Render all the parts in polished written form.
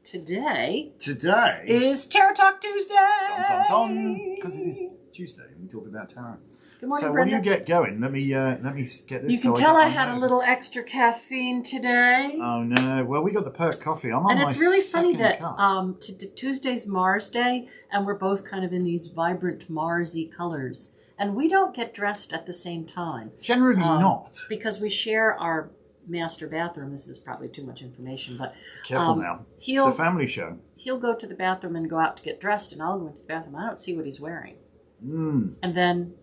Today Today is Tarot Talk Tuesday. Because it is Tuesday and we talk about tarot. Good morning, so Brenda. when you get going, let me get this. You can tell I had a little extra caffeine today. Oh no! Well, we got the perk coffee. I'm on and my it's really funny second that cup. Tuesday's Mars Day, and we're both kind of in these vibrant Marsy colors, and we don't get dressed at the same time. Generally not, because we share our master bathroom. This is probably too much information, but careful now. It's a family show. He'll go to the bathroom and go out to get dressed, and I'll go into the bathroom. I don't see what he's wearing, and then.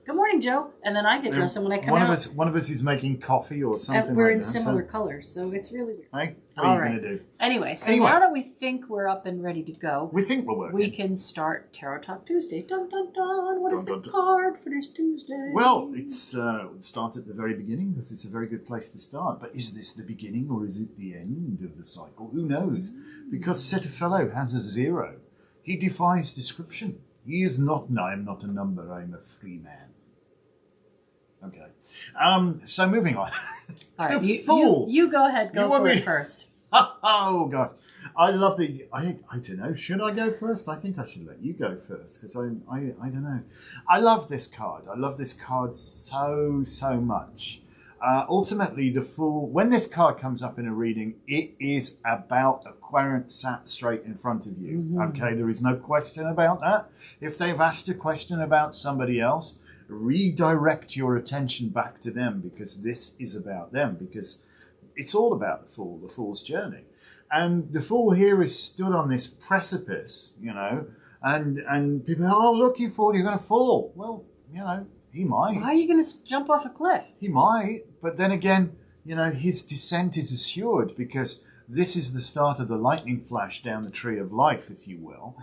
Good morning, Joe. And then I get dressed, and when I come out... One of us is making coffee or something we're like in that. similar colors, so it's really weird. Hey, what are you going to do? Anyway, now that we think we're up and ready to go... We think we're working. We can start Tarot Talk Tuesday. Dun, dun, dun. What is the card for this Tuesday? Well, it's start at the very beginning, because it's a very good place to start. But is this the beginning, or is it the end of the cycle? Who knows? Because Setterfellow has a 0. He defies description. He is not, no, I'm not a number, I'm a free man. Okay. So moving on. All right, you go ahead. Go for it first. Oh, God. I love these. I don't know. Should I go first? I think I should let you go first because I don't know. I love this card. I love this card so much. Ultimately, the Fool, when this card comes up in a reading, it is about a querent sat straight in front of you. Mm-hmm. Okay, there is no question about that. If they've asked a question about somebody else, redirect your attention back to them because this is about them, because it's all about the Fool's journey. And the Fool here is stood on this precipice, you know, and people, oh, look, you fall, you're going to fall. Well, you know, he might. How are you going to jump off a cliff? He might, but then again, you know, his descent is assured because this is the start of the lightning flash down the tree of life, if you will.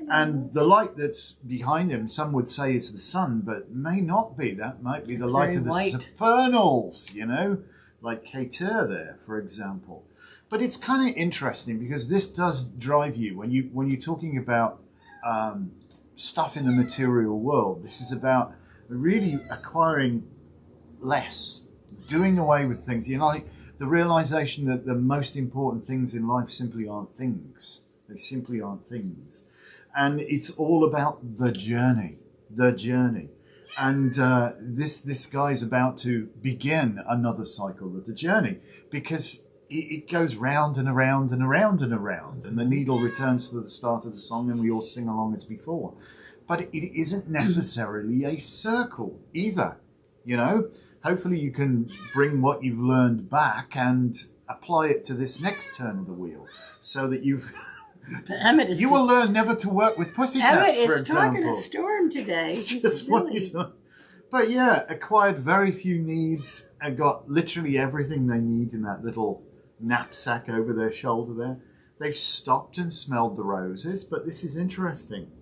And the light that's behind him, some would say is the sun, but may not be. That might be the light of the supernals, you know, like Keter there, for example. But it's kind of interesting because this does drive you when you're talking about stuff in the material world. This is about really acquiring less, doing away with things. You know, like the realization that the most important things in life simply aren't things. They simply aren't things. And it's all about the journey. And this guy's about to begin another cycle of the journey because it goes round and around and around and around. And the needle returns to the start of the song and we all sing along as before. But it isn't necessarily a circle either. You know, hopefully you can bring what you've learned back and apply it to this next turn of the wheel so that you will learn never to work with pussycats, Emmett for is example. talking a storm today. He's silly. But yeah, acquired very few needs and got literally everything they need in that little knapsack over their shoulder there. They've stopped and smelled the roses, but this is interesting.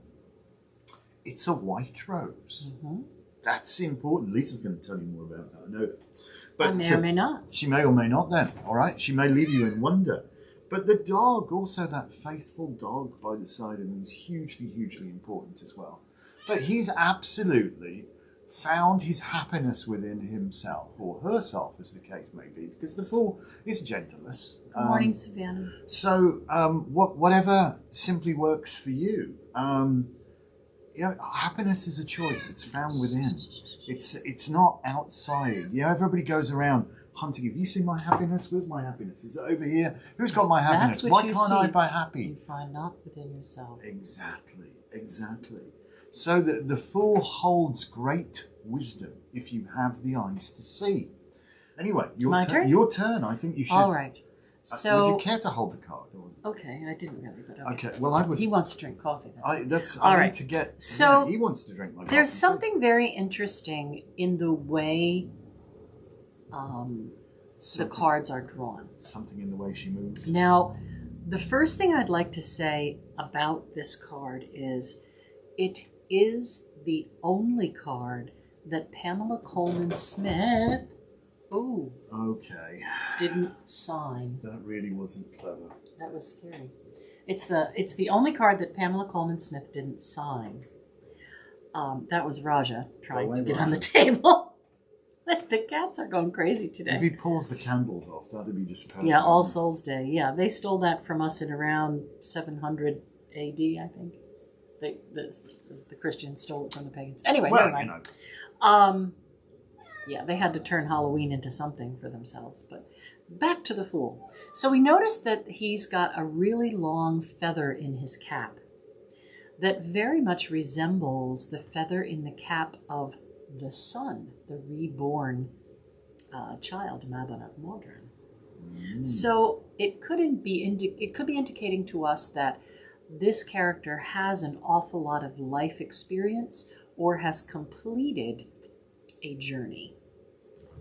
It's a white rose. Mm-hmm. That's important. Lisa's going to tell you more about that, I know that. But I may or may not. She may or may not then, all right? She may leave you in wonder. But the dog, also that faithful dog by the side of him, is hugely, hugely important as well. But he's absolutely found his happiness within himself, or herself, as the case may be, because the Fool is gentleless. Good morning, Savannah. So whatever simply works for you. You know, happiness is a choice. It's found within. It's not outside. You know, everybody goes around hunting. Have you seen my happiness? Where's my happiness? Is it over here? Who's got my happiness? Why can't I be happy? You find not within yourself. Exactly. So the Fool holds great wisdom if you have the eyes to see. Anyway, your turn. I think you should. All right. So would you care to hold the card? Or? Okay, I didn't really, but okay. Well, I would. He wants to drink coffee. I need to get. So he wants to drink my coffee. There's something very interesting in the way the cards are drawn. Something in the way she moves. Now, the first thing I'd like to say about this card is it is the only card that Pamela Coleman Smith didn't sign. That really wasn't clever. That was scary. It's the only card that Pamela Coleman Smith didn't sign. That was Raja trying to get on the table. The cats are going crazy If today. he pulls the candles off, that'd be just perfect. Yeah, All Souls Day. Yeah, they stole that from us in around 700 A.D., I think. The Christians stole it from the pagans. Anyway, Well, never mind. Yeah, they had to turn Halloween into something for themselves. But back to the Fool. So we noticed that he's got a really long feather in his cap that very much resembles the feather in the cap of the sun, the reborn child, Mabon of Modron. So it could be indicating to us that this character has an awful lot of life experience or has completed a journey,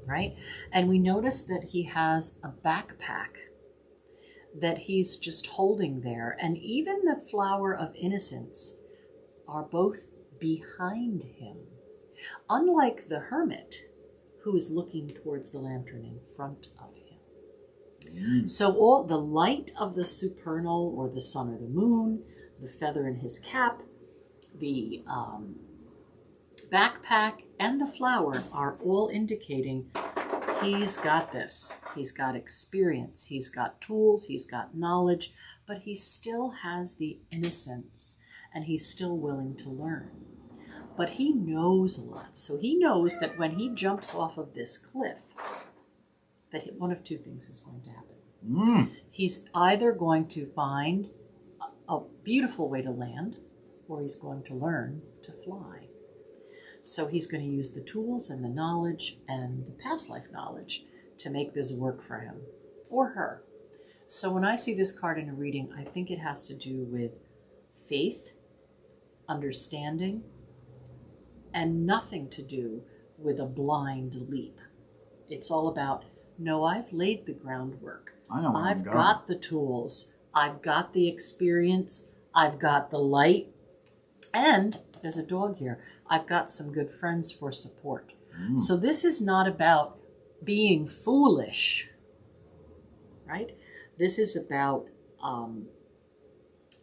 right? And we notice that he has a backpack that he's just holding there, and even the flower of innocence are both behind him, unlike the hermit who is looking towards the lantern in front of him. So all the light of the supernal, or the sun or the moon, the feather in his cap, the backpack, and the flower are all indicating he's got this. He's got experience, he's got tools, he's got knowledge, but he still has the innocence, and he's still willing to learn. But he knows a lot. So he knows that when he jumps off of this cliff, that one of two things is going to happen. He's either going to find a beautiful way to land, or he's going to learn to fly. So he's going to use the tools and the knowledge and the past life knowledge to make this work for him or her. So when I see this card in a reading, I think it has to do with faith, understanding, and nothing to do with a blind leap. It's all about, no, I've laid the groundwork. I know where I've got the tools. I've got the experience. I've got the light. And there's a dog here. I've got some good friends for support. So this is not about being foolish, right? This is about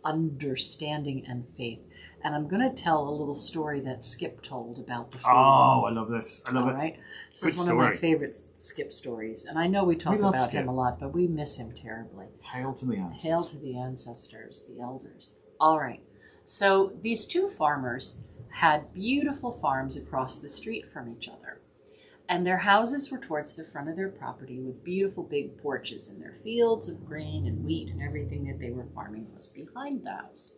understanding and faith. And I'm going to tell a little story that Skip told about the Fool. Oh, I love this. I love it. Right? This Good is one story. of my favorite Skip stories. And I know we talk love about Skip. him a lot, but we miss him terribly. Hail to the ancestors. Hail to the ancestors, the elders. All right. So these two farmers had beautiful farms across the street from each other. And their houses were towards the front of their property with beautiful big porches, and their fields of grain and wheat and everything that they were farming was behind the house.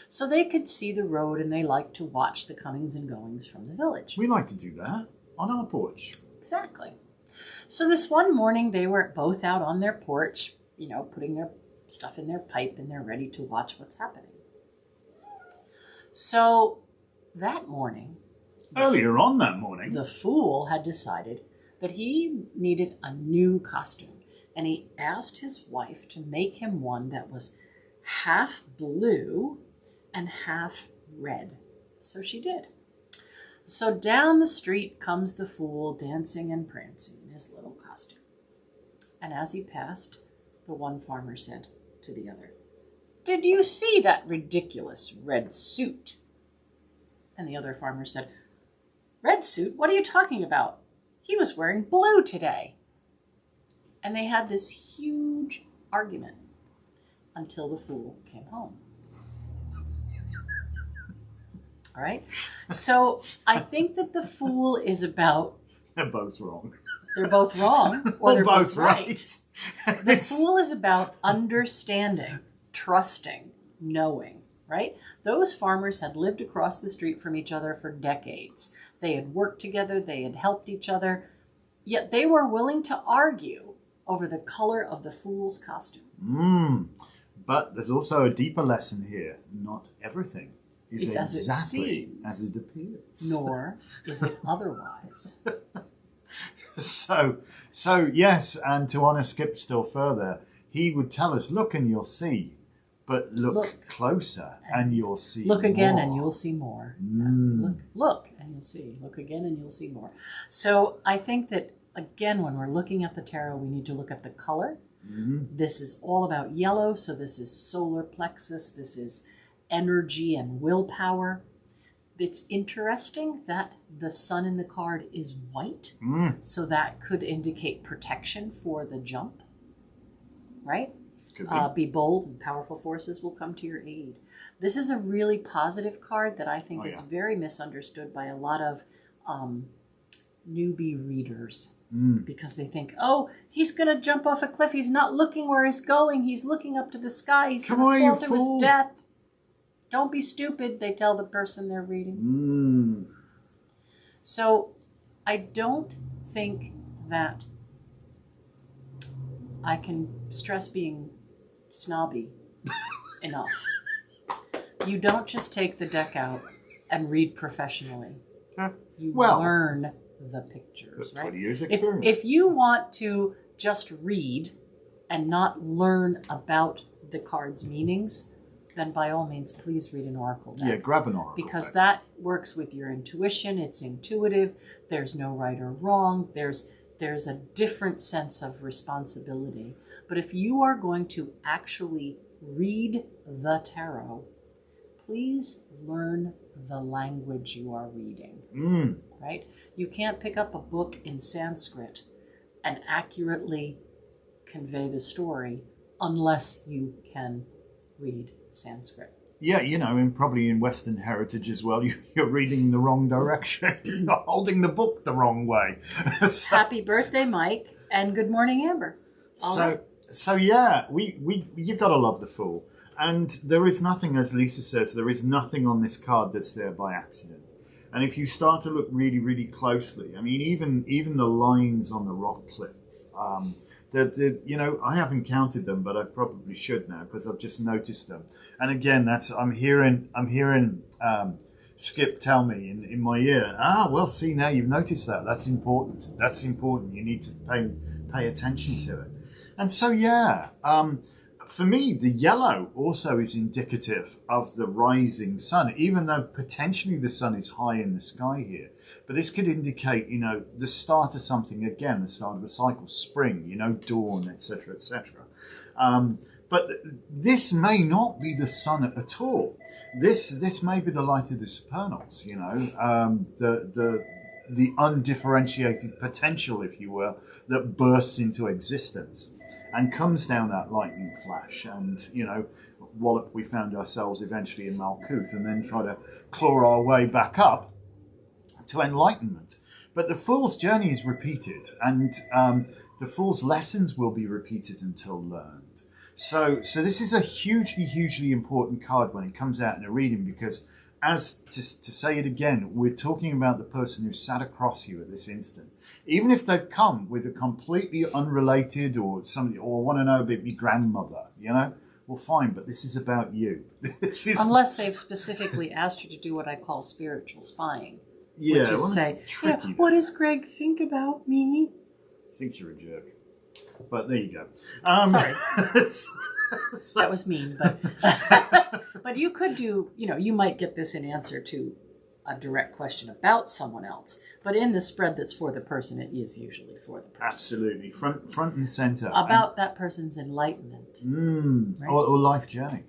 So they could see the road, and they liked to watch the comings and goings from the village. We like to do that on our porch. Exactly. So this one morning, they were both out on their porch, putting their stuff in their pipe, and they're ready to watch what's happening. So that morning, Earlier on that morning, the Fool had decided that he needed a new costume, and he asked his wife to make him one that was half blue and half red. So she did. So down the street comes the Fool, dancing and prancing in his little costume. And as he passed, the one farmer said to the other, "Did you see that ridiculous red suit?" And the other farmer said, "Red suit? What are you talking about? He was wearing blue today." And they had this huge argument until the Fool came home. All right? So I think that the Fool is about... they're both wrong. They're both wrong, or they're both right. The It's- Fool is about understanding, trusting, knowing, right? Those farmers had lived across the street from each other for decades. They had worked together, they had helped each other, yet they were willing to argue over the color of the Fool's costume. But there's also a deeper lesson here. Not everything is It's as it exactly seems. as it appears. Nor is it otherwise. So yes, and to honour Skip still further, he would tell us, look and you'll see, but look closer and you'll see Look again more. and you'll see more. Look and you'll see. Look again and you'll see more. So I think that, again, when we're looking at the tarot, we need to look at the color. This is all about yellow, so this is solar plexus. This is energy and willpower. It's interesting that the sun in the card is white, so that could indicate protection for the jump, right? Could be. Be bold, and powerful forces will come to your aid. This is a really positive card that I think is very misunderstood by a lot of newbie readers, because they think, oh, he's going to jump off a cliff. He's not looking where he's going. He's looking up to the sky. He's going to fall to his death. Don't be stupid, they tell the person they're reading. So I don't think that I can stress being snobby enough. You don't just take the deck out and read professionally. You learn the pictures, right? 20 years experience. If you want to just read and not learn about the card's meanings, then by all means, please read an oracle deck. Yeah, grab an oracle because deck. that works with your intuition. It's intuitive. There's no right or wrong. There's a different sense of responsibility. But if you are going to actually read the tarot, please learn the language you are reading, right? You can't pick up a book in Sanskrit and accurately convey the story unless you can read Sanskrit. Yeah, and probably in Western heritage as well, you're reading the wrong direction. You're holding the book the wrong way. Happy birthday, Mike, and good morning, Amber. So yeah, you've got to love the Fool. And there is nothing, as Lisa says, there is nothing on this card that's there by accident. And if you start to look really, really closely, I mean, even the lines on the rock cliff, I haven't counted them, but I probably should now because I've just noticed them. And again, I'm hearing Skip tell me in my ear, well, see, now you've noticed that. That's important. That's important. You need to pay attention to it. And so, for me, the yellow also is indicative of the rising sun, even though potentially the sun is high in the sky here. But this could indicate, the start of something again, the start of a cycle, spring, dawn, etc., etc. But this may not be the sun at all. This may be the light of the supernals, the undifferentiated potential, if you will, that bursts into existence and comes down that lightning flash. And, wallop, we found ourselves eventually in Malkuth and then try to claw our way back up to enlightenment. But the Fool's journey is repeated, and the Fool's lessons will be repeated until learned. So this is a hugely, hugely important card when it comes out in a reading, because to say it again, we're talking about the person who sat across you at this instant. Even if they've come with a completely unrelated or want to know about your grandmother, well, fine, but this is about you. Unless they've specifically asked you to do what I call spiritual spying. Yeah, which is say, what does Greg think about me? He thinks you're a jerk. But there you go. Sorry. That was mean, but but you could do, you might get this in answer to a direct question about someone else. But in the spread that's for the person, it is usually for the person. Absolutely. Front and center. About that person's enlightenment. Right? Or life journey,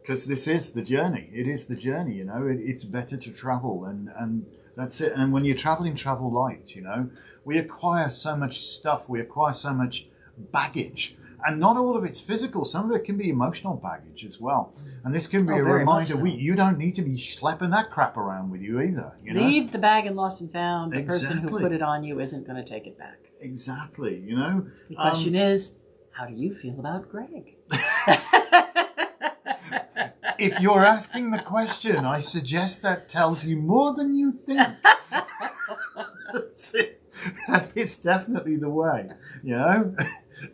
because this is the journey. It is the journey, It's better to travel, and that's it. And when you're traveling, travel light, We acquire so much stuff. We acquire so much baggage. And not all of it's physical. Some of it can be emotional baggage as well. And this can be a reminder, so. You don't need to be schlepping that crap around with you either. Leave the bag in Lost and Found. The Exactly. person who put it on you isn't going to take it back. Exactly, The question is, how do you feel about Greg? If you're asking the question, I suggest that tells you more than you think. That's it. That is definitely the way,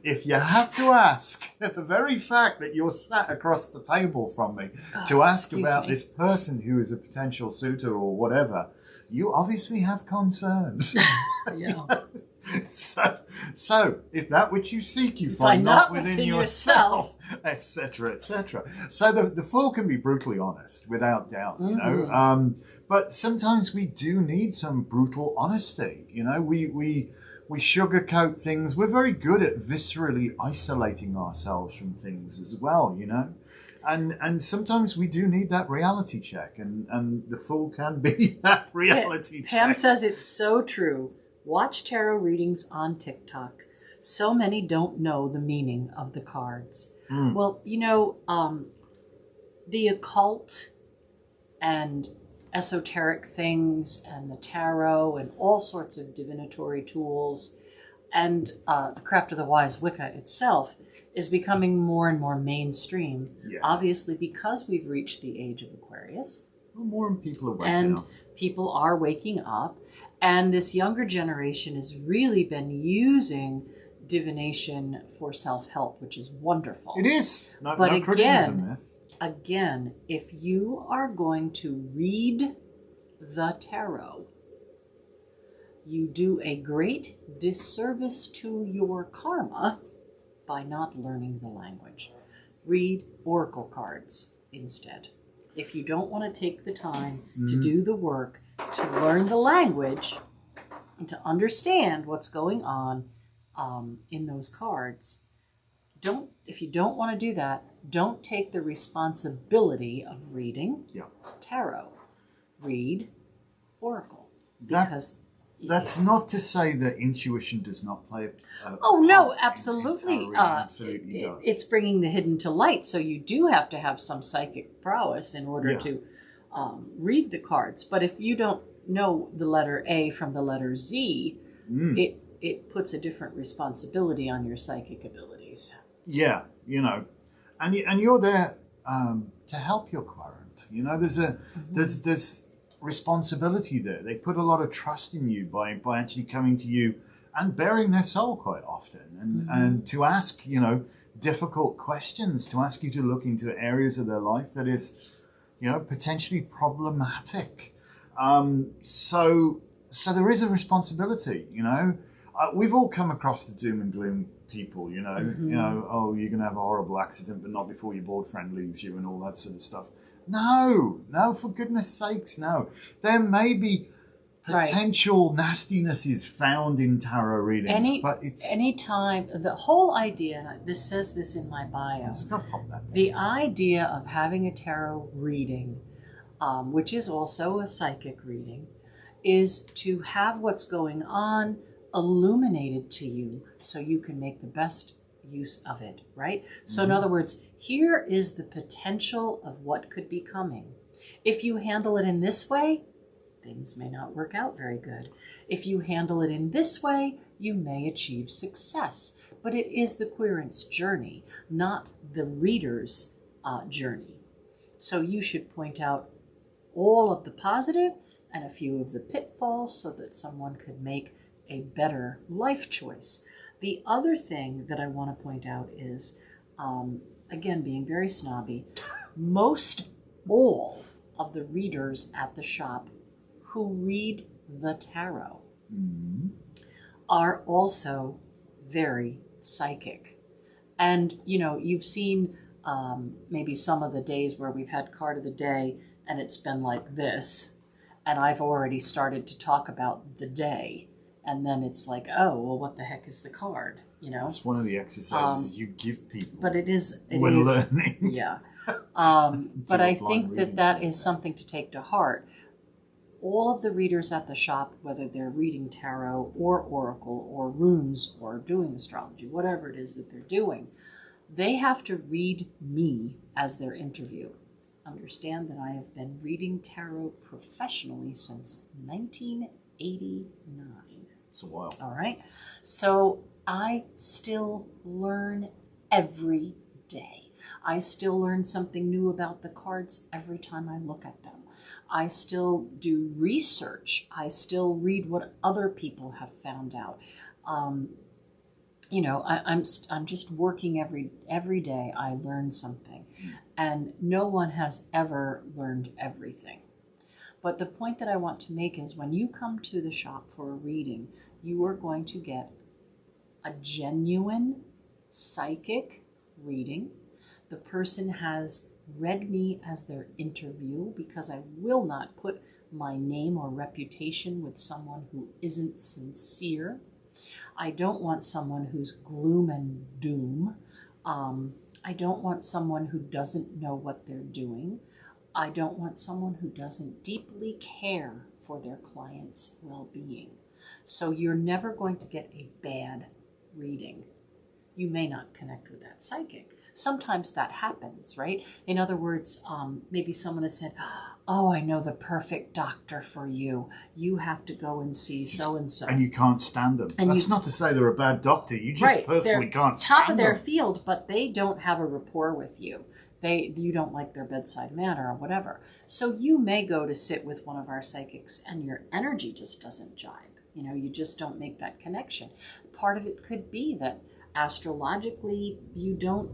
If you have to ask, the very fact that you're sat across the table from me to ask about this person who is a potential suitor or whatever, you obviously have concerns. Yeah. So if that which you seek you find not within yourself, etc., etc. So the Fool can be brutally honest, without doubt, But sometimes we do need some brutal honesty. we sugarcoat things. We're very good at viscerally isolating ourselves from things as well, you know. And sometimes we do need that reality check, and the Fool can be that reality check. Pam says it's so true. Watch tarot readings on TikTok. So many don't know the meaning of the cards. Well, you know, the occult and esoteric things and the tarot and all sorts of divinatory tools and the Craft of the Wise Wicca itself is becoming more and more mainstream, obviously because we've reached the age of Aquarius. Well, more people are waking and up. People are waking up, and this younger generation has really been using divination for self-help, which is wonderful. It is. No But criticism there. again, if you are going to read the tarot, you do a great disservice to your karma by not learning the language. Read oracle cards instead. If you don't want to take the time to do the work, to learn the language, and to understand what's going on in those cards, if you don't want to do that, don't take the responsibility of reading tarot. Read oracle. That's not to say that intuition does not play a no, part absolutely. in absolutely does. It's bringing the hidden to light, so you do have to have some psychic prowess in order to read the cards. But if you don't know the letter A from the letter Z, it puts a different responsibility on your psychic abilities. Yeah, you know, and you're there to help your client. You know, there's responsibility there. They put a lot of trust in you by actually coming to you and bearing their soul quite often, and to ask, you know, difficult questions, to ask you to look into areas of their life that is, you know, potentially problematic. So there is a responsibility, you know. We've all come across the doom and gloom people, you know, oh, you're going to have a horrible accident, but not before your boyfriend leaves you and all that sort of stuff. No, for goodness sakes, no. There may be potential nastinesses found in tarot readings, but it's... Anytime, the whole idea, this says this in my bio, the idea of having a tarot reading, which is also a psychic reading, is to have what's going on illuminated to you so you can make the best use of it, right? So in other words, here is the potential of what could be coming. If you handle it in this way, things may not work out very good. If you handle it in this way, you may achieve success. But it is the querent's journey, not the reader's journey. So you should point out all of the positive and a few of the pitfalls so that someone could make a better life choice. The other thing that I want to point out is, again, being very snobby, most all of the readers at the shop who read the tarot are also very psychic. And, you know, you've seen maybe some of the days where we've had card of the day and it's been like this, and I've already started to talk about the day. And then it's like, oh, well, what the heck is the card? You know, it's one of the exercises you give people. But it is learning. Yeah. But I think that is something to take to heart. All of the readers at the shop, whether they're reading tarot or oracle or runes or doing astrology, whatever it is that they're doing, they have to read me as their interview. Understand that I have been reading tarot professionally since 1989. It's a while. All right. So I still learn every day. I still learn something new about the cards every time I look at them. I still do research. I still read what other people have found out. You know, I'm just working every day. I learn something, and no one has ever learned everything. But the point that I want to make is when you come to the shop for a reading, you are going to get a genuine psychic reading. The person has read me as their interview because I will not put my name or reputation with someone who isn't sincere. I don't want someone who's gloom and doom. I don't want someone who doesn't know what they're doing. I don't want someone who doesn't deeply care for their client's well-being. So you're never going to get a bad reading. You may not connect with that psychic. Sometimes that happens, right? In other words, maybe someone has said, oh, I know the perfect doctor for you. You have to go and see so-and-so. And you can't stand them. And that's not to say they're a bad doctor. You just right, personally they're can't top stand of their them. field, but they don't have a rapport with you. You don't like their bedside manner or whatever. So you may go to sit with one of our psychics and your energy just doesn't jibe. You just don't make that connection. Part of it could be that astrologically you don't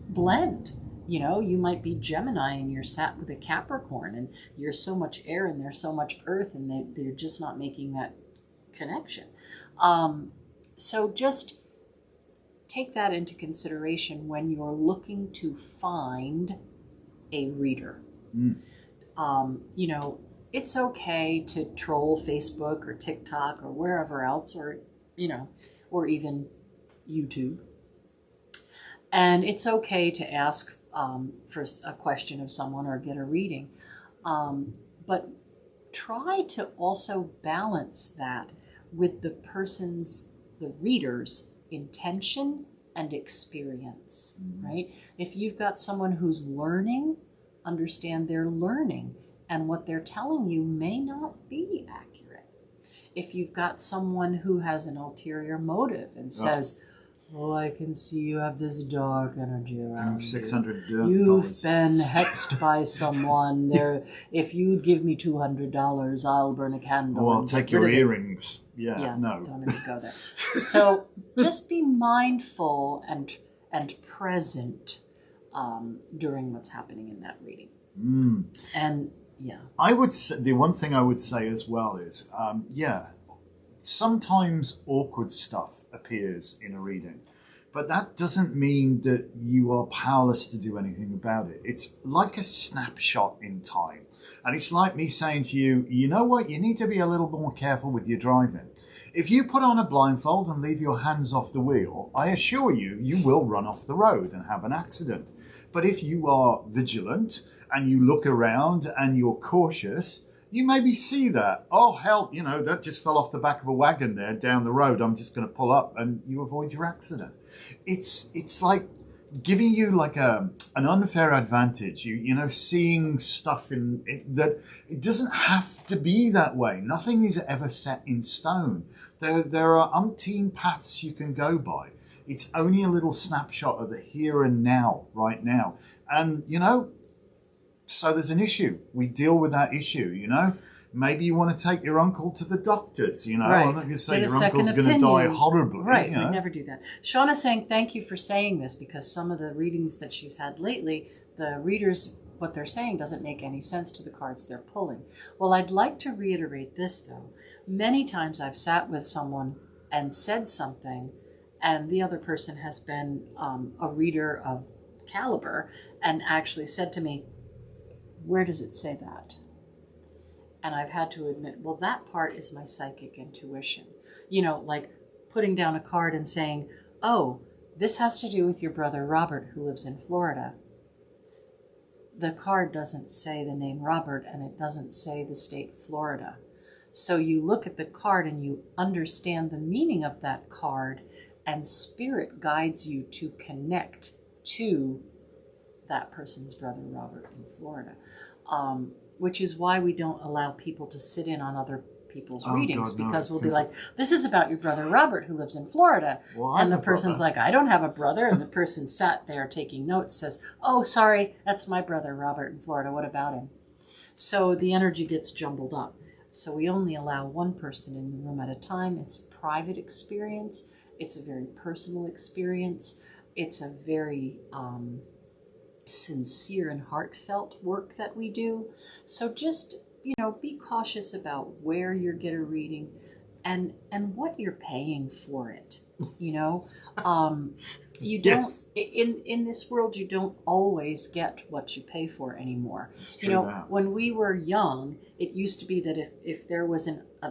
blend. You might be Gemini and you're sat with a Capricorn and you're so much air and there's so much earth and they're just not making that connection. So just take that into consideration when you're looking to find a reader. It's okay to troll Facebook or TikTok or wherever else, or even YouTube. And it's okay to ask for a question of someone or get a reading. But try to also balance that with the reader's intention and experience, right? If you've got someone who's learning, understand they're learning, and what they're telling you may not be accurate. If you've got someone who has an ulterior motive and says, oh, I can see you have this dark energy around $600. You've been hexed by someone. If you give me $200, I'll burn a candle. Or I'll take your earrings. Yeah, no. Don't even go there. So just be mindful and present during what's happening in that reading. And yeah. I would say, the one thing I would say as well is, sometimes awkward stuff appears in a reading, but that doesn't mean that you are powerless to do anything about it. It's like a snapshot in time. And it's like me saying to you, you know what, you need to be a little more careful with your driving. If you put on a blindfold and leave your hands off the wheel, I assure you, you will run off the road and have an accident. But if you are vigilant and you look around and you're cautious, you maybe see that, oh, help, that just fell off the back of a wagon there down the road. I'm just going to pull up, and you avoid your accident. It's like giving you like an unfair advantage, seeing stuff that it doesn't have to be that way. Nothing is ever set in stone. There are umpteen paths you can go by. It's only a little snapshot of the here and now, right now. And, so there's an issue. We deal with that issue, Maybe you want to take your uncle to the doctors, Right. I'm not going to say Get a your uncle's second going to die opinion. horribly. Right, we never do that. Shauna's saying thank you for saying this, because some of the readings that she's had lately, the readers, what they're saying doesn't make any sense to the cards they're pulling. Well, I'd like to reiterate this, though. Many times I've sat with someone and said something, and the other person has been a reader of caliber and actually said to me, where does it say that? And I've had to admit, well, that part is my psychic intuition. Like putting down a card and saying, oh, this has to do with your brother Robert, who lives in Florida. The card doesn't say the name Robert, and it doesn't say the state Florida. So you look at the card and you understand the meaning of that card, and spirit guides you to connect to that person's brother Robert in Florida. Which is why we don't allow people to sit in on other people's readings, God, no. Because we'll be like, this is about your brother Robert who lives in Florida. Well, and the person's like, I don't have a brother. And the person sat there taking notes says, oh, sorry, that's my brother Robert in Florida. What about him? So the energy gets jumbled up. So we only allow one person in the room at a time. It's a private experience. It's a very personal experience. It's a very sincere and heartfelt work that we do. So just, be cautious about where you get a reading and what you're paying for it. You know, you don't Yes. in this world you don't always get what you pay for anymore. It's You true know, that. when we were young, it used to be that if there was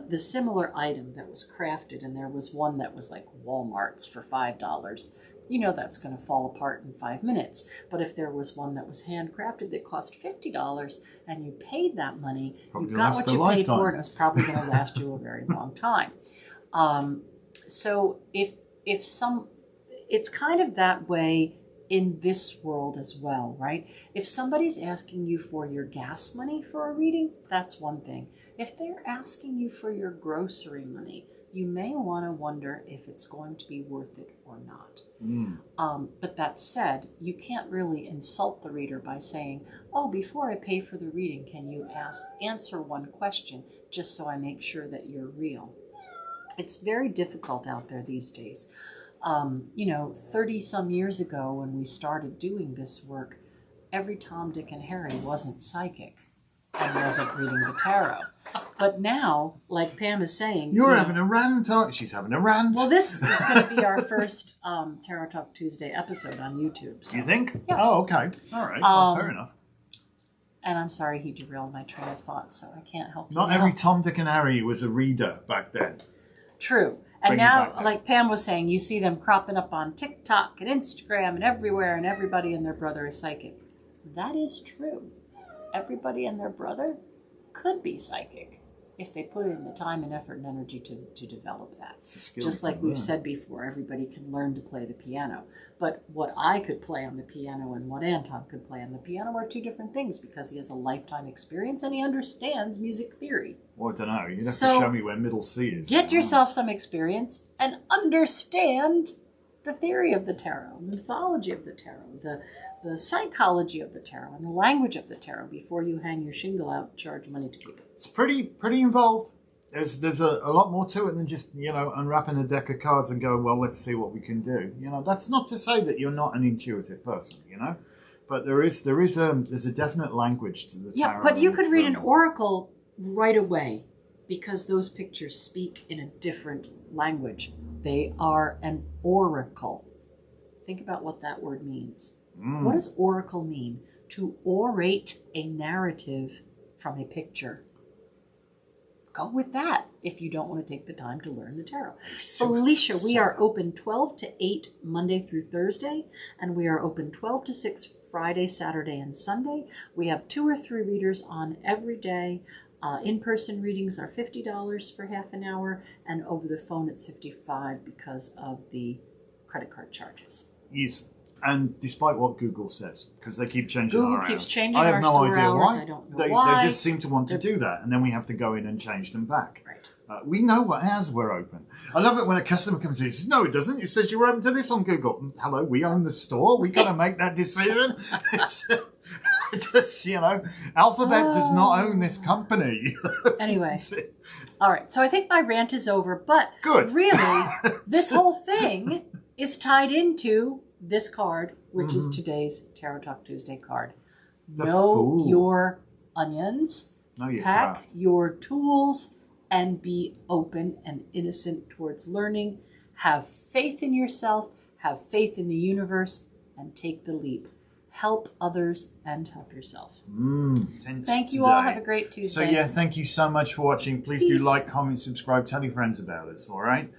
the similar item that was crafted and there was one that was like Walmart's for $5, you know that's going to fall apart in 5 minutes. But if there was one that was handcrafted that cost $50 and you paid that money, Probably you got last what a you paid lifetime. for, and it was probably going to last you a very long time. So if some, it's kind of that way in this world as well, right? If somebody's asking you for your gas money for a reading, that's one thing. If they're asking you for your grocery money, you may want to wonder if it's going to be worth it or not. But that said, you can't really insult the reader by saying, oh, before I pay for the reading, can you answer one question just so I make sure that you're real? It's very difficult out there these days. 30 some years ago when we started doing this work, every Tom, Dick, and Harry wasn't psychic and wasn't reading the tarot. But now, like Pam is saying... You're having a rant, aren't you? She's having a rant. Well, this is going to be our first Tarot Talk Tuesday episode on YouTube. So. You think? Yeah. Oh, okay. All right. Well, fair enough. And I'm sorry he derailed my train of thought, so I can't help you. Not every Tom, Dick, and Harry was a reader back then. True. And Bring it now, back then. like Pam was saying, you see them cropping up on TikTok and Instagram and everywhere, and everybody and their brother is psychic. That is true. Everybody and their brother could be psychic if they put in the time and effort and energy to develop that. It's a skill. Just like we've said before, everybody can learn to play the piano. But what I could play on the piano and what Anton could play on the piano are two different things, because he has a lifetime experience and he understands music theory. Well, I don't know. You'd have So, to show me where middle C is. Get yourself some experience and understand the theory of the tarot, the mythology of the tarot, the psychology of the tarot, and the language of the tarot before you hang your shingle out and charge money to keep it. It's pretty involved. There's a lot more to it than just, unwrapping a deck of cards and going, well, let's see what we can do. That's not to say that you're not an intuitive person, but there's a definite language to the tarot. Yeah, but you and could it's read very- an oracle right away because those pictures speak in a different language. They are an oracle. Think about what that word means. What does oracle mean? To orate a narrative from a picture. Go with that if you don't want to take the time to learn the tarot. Felicia, we are open 12 to 8 Monday through Thursday, and we are open 12 to 6 Friday, Saturday, and Sunday. We have 2 or 3 readers on every day. In-person readings are $50 for half an hour, and over the phone it's $55 because of the credit card charges. Yes. And despite what Google says, because they keep changing Google our hours. keeps changing I have our no store idea hours. why. I don't know they why. just seem to want to do that, and then we have to go in and change them back. Right. We know what hours we're open. I love it when a customer comes in and says, no, it doesn't. It says you're open to this on Google. Hello, we own the store. We got to make that decision. Alphabet does not own this company. Anyway. All right. So I think my rant is over, but Good. really, this whole thing is tied into this card, which is today's Tarot Talk Tuesday card. Know Fool. your onions, Know your pack craft. your tools, and be open and innocent towards learning. Have faith in yourself, have faith in the universe, and take the leap. Help others and help yourself. Thank you all. Have a great Tuesday. So, thank you so much for watching. Please Peace. do like, comment, subscribe, tell your friends about us, all right?